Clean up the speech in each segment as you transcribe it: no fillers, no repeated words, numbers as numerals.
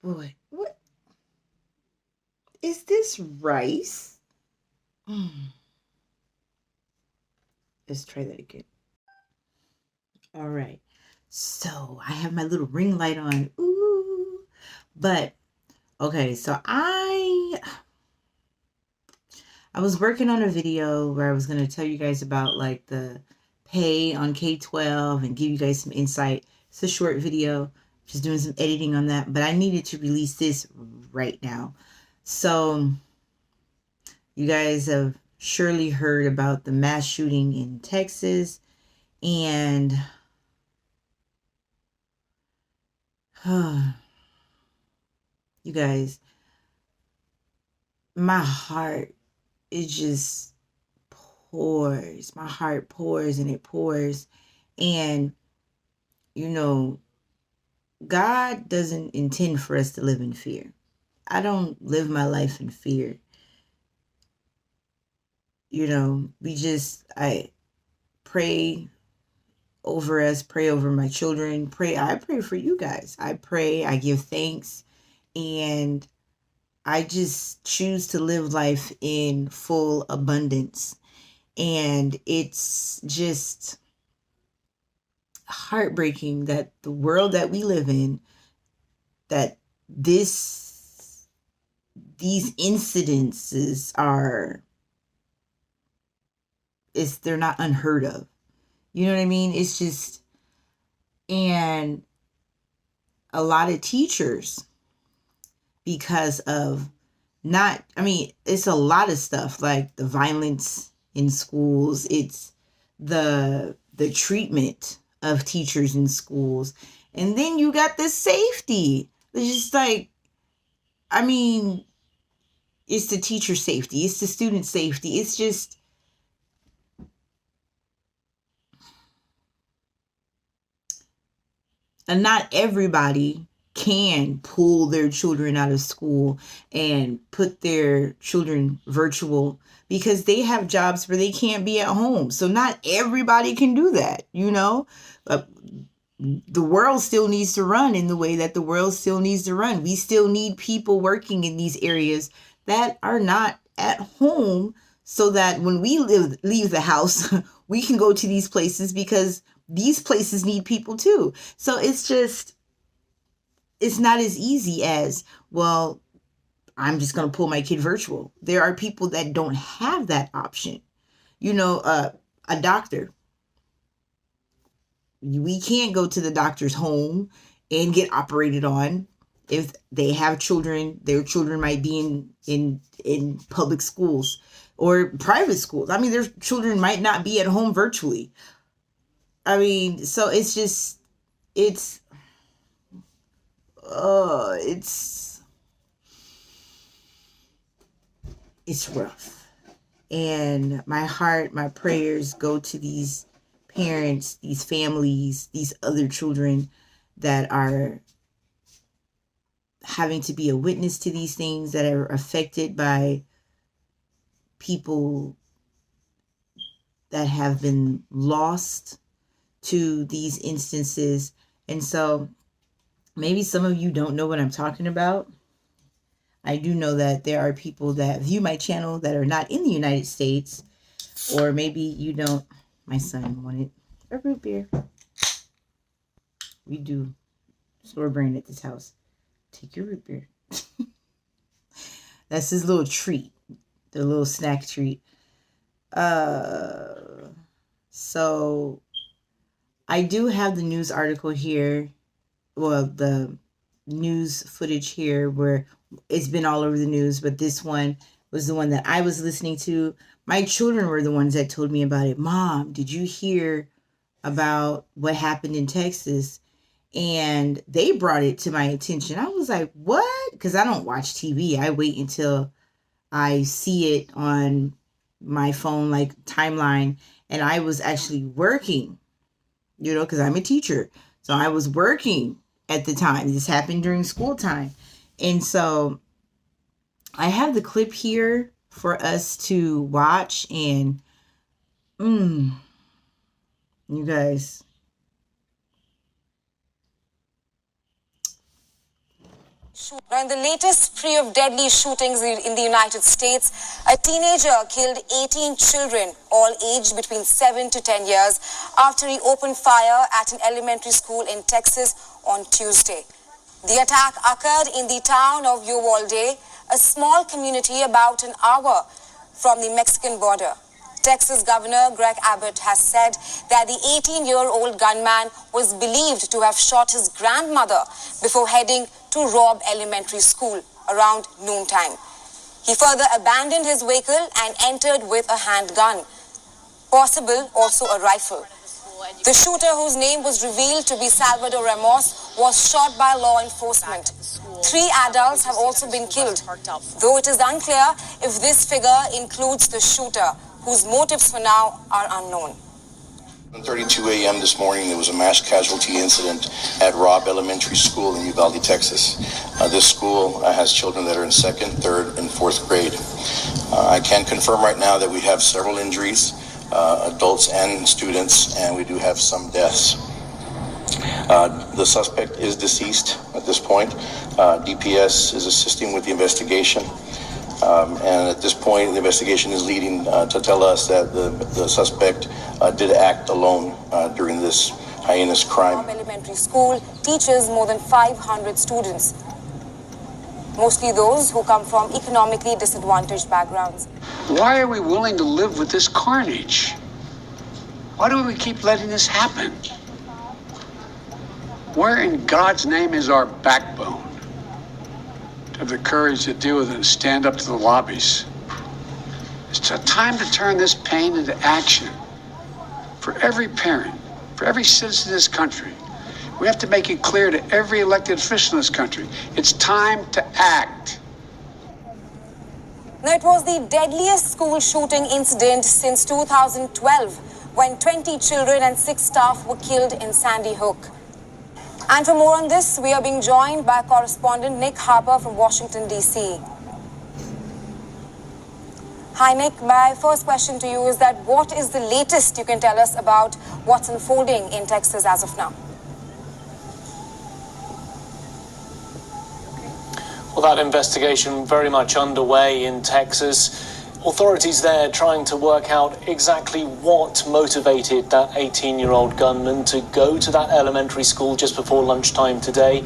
Boy, what is this rice? Let's try that again. All right. So I have my little ring light on. Ooh. But okay, so I was working on a video where I was going to tell you guys about like the pay on K-12 and give you guys some insight. It's a short video. Just doing some editing on that, but I needed to release this right now. So you guys have surely heard about the mass shooting in Texas, and you guys, my heart, it just pours. My heart pours and it pours. And, you know, God doesn't intend for us to live in fear. I don't live my life in fear. You know, I pray over us, pray over my children, I pray for you guys. I pray, I give thanks, and I just choose to live life in full abundance. And it's just heartbreaking that the world that we live in, that these incidences they're not unheard of. You know what I mean? It's just, and a lot of teachers, because of it's a lot of stuff, like the violence in schools. It's the treatment of teachers in schools. And then you got the safety. It's just like, it's the teacher safety. It's the student safety. It's just, and not everybody can pull their children out of school and put their children virtual, because they have jobs where they can't be at home. So not everybody can do that, you know? The world still needs to run in the way that the world still needs to run. We still need people working in these areas that are not at home, so that when we leave the house, we can go to these places, because these places need people too. So it's not as easy as, well, I'm just going to pull my kid virtual. There are people that don't have that option. You know, a doctor. We can't go to the doctor's home and get operated on. If they have children, their children might be in public schools or private schools. Their children might not be at home virtually. So it's just, it's rough. And my heart, my prayers go to these parents, these families, these other children that are having to be a witness to these things, that are affected by people that have been lost to these instances. And so maybe some of you don't know what I'm talking about. I do know that there are people that view my channel that are not in the United States, or maybe you don't. My son wanted a root beer. We do store brand at this house. Take your root beer. That's his little treat, the little snack treat. So I do have the news article here. Well, the news footage here where it's been all over the news, but this one was the one that I was listening to. My children were the ones that told me about it. Mom, did you hear about what happened in Texas? And they brought it to my attention. I was like, what? Because I don't watch TV. I wait until I see it on my phone, like timeline. And I was actually working, because I'm a teacher. So I was working at the time. This happened during school time. And so I have the clip here for us to watch. And you guys, Now, in the latest spree of deadly shootings in the United States, a teenager killed 18 children, all aged between 7 to 10 years, after he opened fire at an elementary school in Texas on Tuesday. The attack occurred in the town of Uvalde, a small community about an hour from the Mexican border. Texas Governor Greg Abbott has said that the 18-year-old gunman was believed to have shot his grandmother before heading to Robb Elementary School around noontime. He further abandoned his vehicle and entered with a handgun, possible also a rifle. The shooter, whose name was revealed to be Salvador Ramos, was shot by law enforcement. 3 adults have also been killed, though it is unclear if this figure includes the shooter, whose motives for now are unknown. At 32 a.m. this morning, there was a mass casualty incident at Robb Elementary School in Uvalde, Texas. This school has children that are in 2nd, 3rd, and 4th grade. I can confirm right now that we have several injuries, adults and students, and we do have some deaths. The suspect is deceased at this point. DPS is assisting with the investigation. And at this point, the investigation is leading to tell us that the suspect did act alone during this heinous crime. Robb Elementary School teaches more than 500 students, mostly those who come from economically disadvantaged backgrounds. Why are we willing to live with this carnage? Why do we keep letting this happen? Where in God's name is our backbone to have the courage to deal with it and stand up to the lobbies? It's a time to turn this pain into action. For every parent, for every citizen in this country, we have to make it clear to every elected official in this country, it's time to act. Now, it was the deadliest school shooting incident since 2012, when 20 children and 6 staff were killed in Sandy Hook. And for more on this, we are being joined by correspondent Nick Harper from Washington, D.C. Hi, Nick. My first question to you is that what is the latest you can tell us about what's unfolding in Texas as of now? Well, that investigation very much underway in Texas. Authorities there trying to work out exactly what motivated that 18-year-old gunman to go to that elementary school just before lunchtime today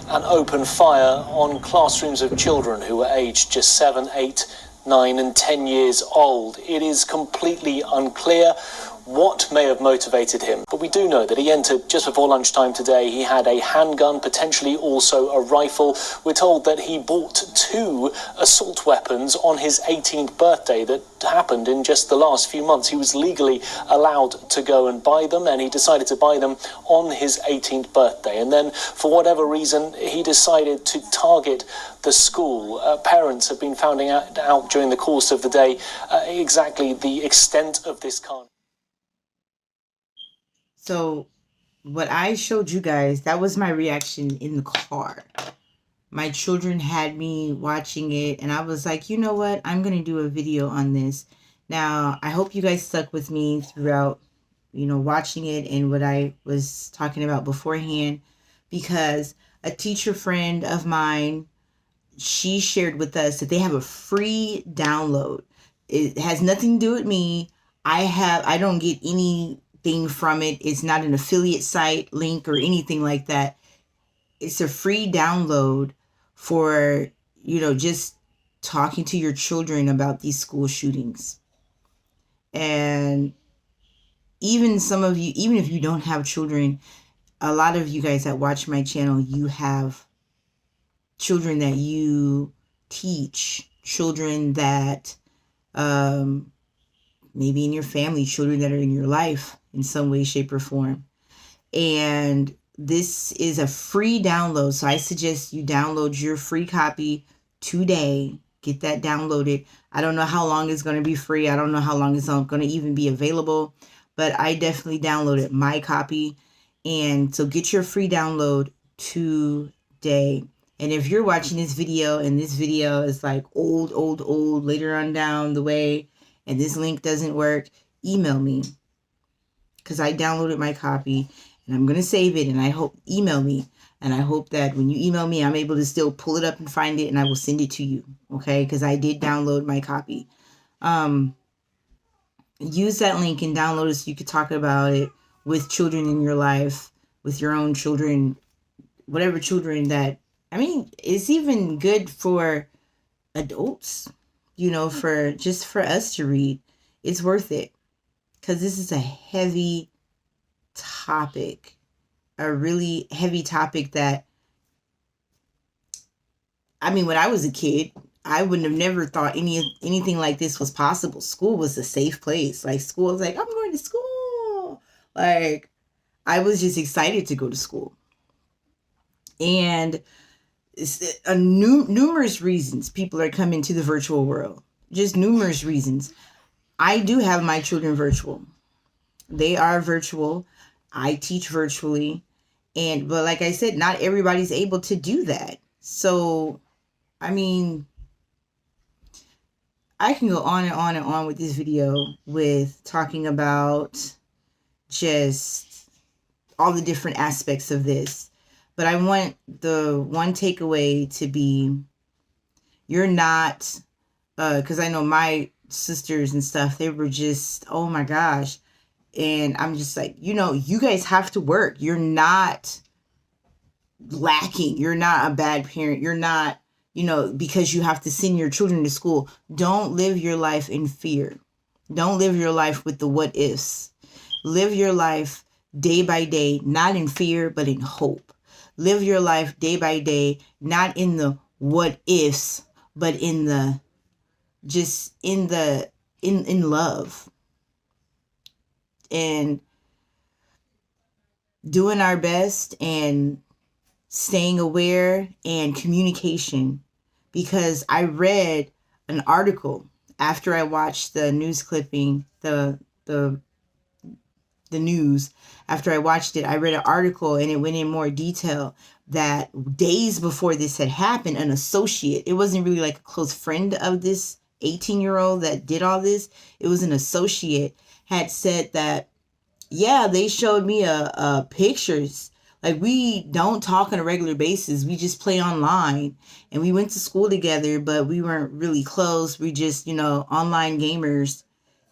and open fire on classrooms of children who were aged just 7, 8, 9 and 10 years old. It is completely unclear what may have motivated him, but we do know that he entered just before lunchtime today. He had a handgun, potentially also a rifle. We're told that he bought 2 assault weapons on his 18th birthday that happened in just the last few months. He was legally allowed to go and buy them, and he decided to buy them on his 18th birthday. And then, for whatever reason, he decided to target the school. Parents have been finding out during the course of the day exactly the extent of this carnage. So what I showed you guys, that was my reaction in the car. My children had me watching it, and I was like, you know what? I'm going to do a video on this. Now, I hope you guys stuck with me throughout, watching it and what I was talking about beforehand, because a teacher friend of mine, she shared with us that they have a free download. It has nothing to do with me. I don't get anything from it. It's not an affiliate site link or anything like that. It's a free download for, just talking to your children about these school shootings. And even some of you, even if you don't have children, a lot of you guys that watch my channel, you have children that you teach, children that maybe in your family, children that are in your life in some way, shape, or form. And this is a free download. So I suggest you download your free copy today. Get that downloaded. I don't know how long it's going to be free. I don't know how long it's going to even be available. But I definitely downloaded my copy. And so get your free download today. And if you're watching this video and this video is like old, later on down the way, and this link doesn't work, email me. Because I downloaded my copy and I'm going to save it, and I hope email me, And I hope that when you email me, I'm able to still pull it up and find it, and I will send it to you. Okay, because I did download my copy. Use that link and download it so you could talk about it with children in your life, with your own children, whatever children that, I mean, it's even good for adults, for just for us to read. It's worth it because this is a heavy topic, a really heavy topic that, I mean, when I was a kid, I wouldn't have never thought anything like this was possible. School was a safe place. Like, school was like, I'm going to school. Like, I was just excited to go to school. And it's numerous reasons people are coming to the virtual world. Just numerous reasons. I do have my children virtual. They are virtual. I teach virtually. But like I said, not everybody's able to do that. So, I mean, I can go on and on and on with this video with talking about just all the different aspects of this. But I want the one takeaway to be, you're not, because I know my sisters and stuff, they were just, oh my gosh. And I'm just like, you guys have to work. You're not lacking. You're not a bad parent. You're not, because you have to send your children to school. Don't live your life in fear. Don't live your life with the what ifs. Live your life day by day, not in fear, but in hope. Live your life day by day, not in the what ifs, but in the, just in the, in love. And doing our best and staying aware and communication. Because I read an article after I watched the news clipping, the news. After I watched it, I read an article and it went in more detail that days before this had happened, an associate, it wasn't really like a close friend of this 18-year-old that did all this. It was an associate, had said that, yeah, they showed me pictures. Like, we don't talk on a regular basis. We just play online, and we went to school together, but we weren't really close. We just, online gamers,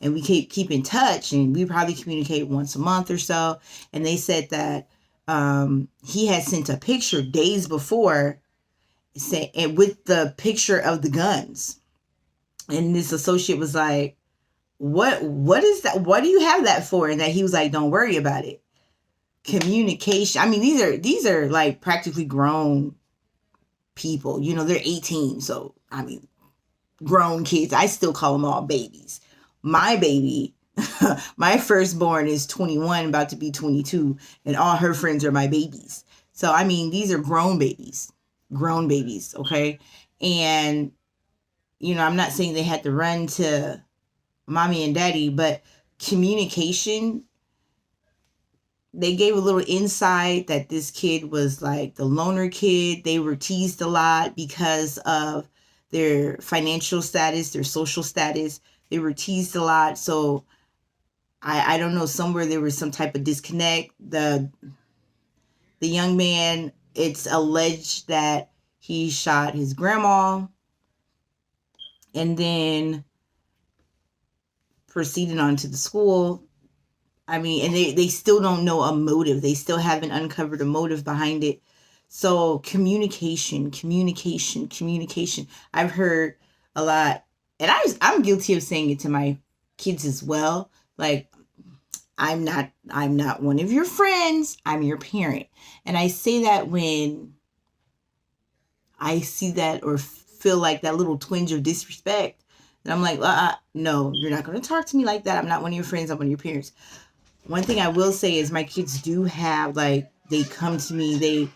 and we keep in touch, and we probably communicate once a month or so. And they said that he had sent a picture days before, and with the picture of the guns. And this associate was like, what is that? What do you have that for? And that he was like, don't worry about it. Communication. I mean, these are like practically grown people. They're 18. So, I mean, grown kids. I still call them all babies. My baby, my firstborn is 21, about to be 22, and all her friends are my babies. So, I mean, these are grown babies, okay? And, I'm not saying they had to run to mommy and daddy, but communication, they gave a little insight that this kid was like the loner kid. They were teased a lot because of their financial status, their social status. They were teased a lot. So I don't know, somewhere there was some type of disconnect. The young man, it's alleged that he shot his grandma and then proceeded on to the school. I mean, and they still don't know a motive. They still haven't uncovered a motive behind it. So communication. I've heard a lot, and I'm guilty of saying it to my kids as well. Like, I'm not one of your friends. I'm your parent. And I say that when I see that or feel like that little twinge of disrespect. And I'm like, no, you're not going to talk to me like that. I'm not one of your friends. I'm one of your parents. One thing I will say is my kids do have, like, they come to me, they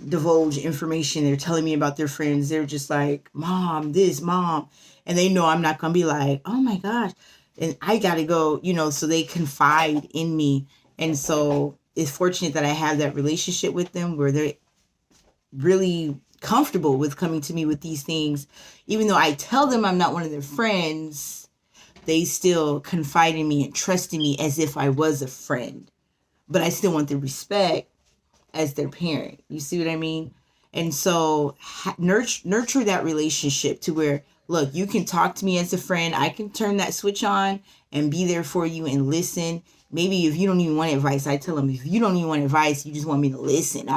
divulge information. They're telling me about their friends. They're just like, mom, this, mom. And they know I'm not going to be like, oh my gosh. And I got to go, so they confide in me. And so it's fortunate that I have that relationship with them where they're really comfortable with coming to me with these things. Even though I tell them I'm not one of their friends, they still confide in me and trust in me as if I was a friend. But I still want the respect as their parent. You see what I mean? And so nurture that relationship to where, look, you can talk to me as a friend. I can turn that switch on and be there for you and listen. Maybe if you don't even want advice, I tell them, if you don't even want advice, you just want me to listen.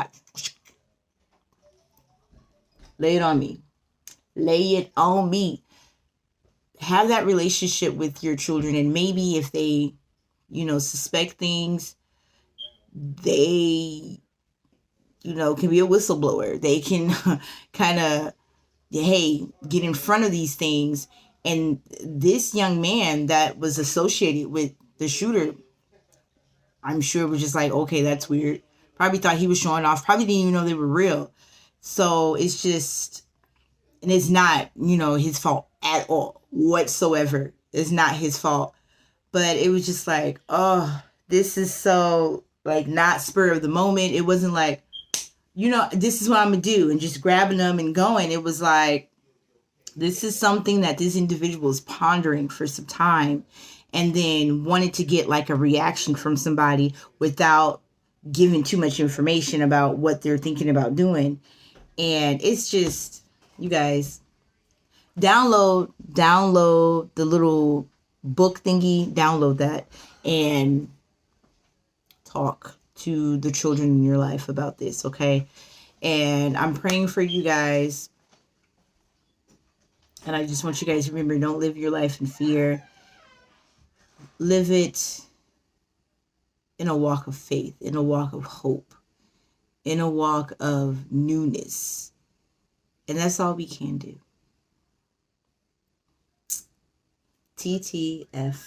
Lay it on me. Lay it on me. Have that relationship with your children. And maybe if they, suspect things, they, can be a whistleblower. They can kind of, hey, get in front of these things. And this young man that was associated with the shooter, I'm sure was just like, okay, that's weird. Probably thought he was showing off. Probably didn't even know they were real. So it's just, and it's not, his fault at all whatsoever. It's not his fault. But it was just like, oh, this is so like not spur of the moment. It wasn't like, this is what I'm going to do and just grabbing them and going. It was like, this is something that this individual is pondering for some time and then wanted to get like a reaction from somebody without giving too much information about what they're thinking about doing. And it's just, you guys, download the little book thingy, download that and talk to the children in your life about this, okay? And I'm praying for you guys. And I just want you guys to remember, don't live your life in fear. Live it in a walk of faith, in a walk of hope, in a walk of newness. And that's all we can do. TTFN.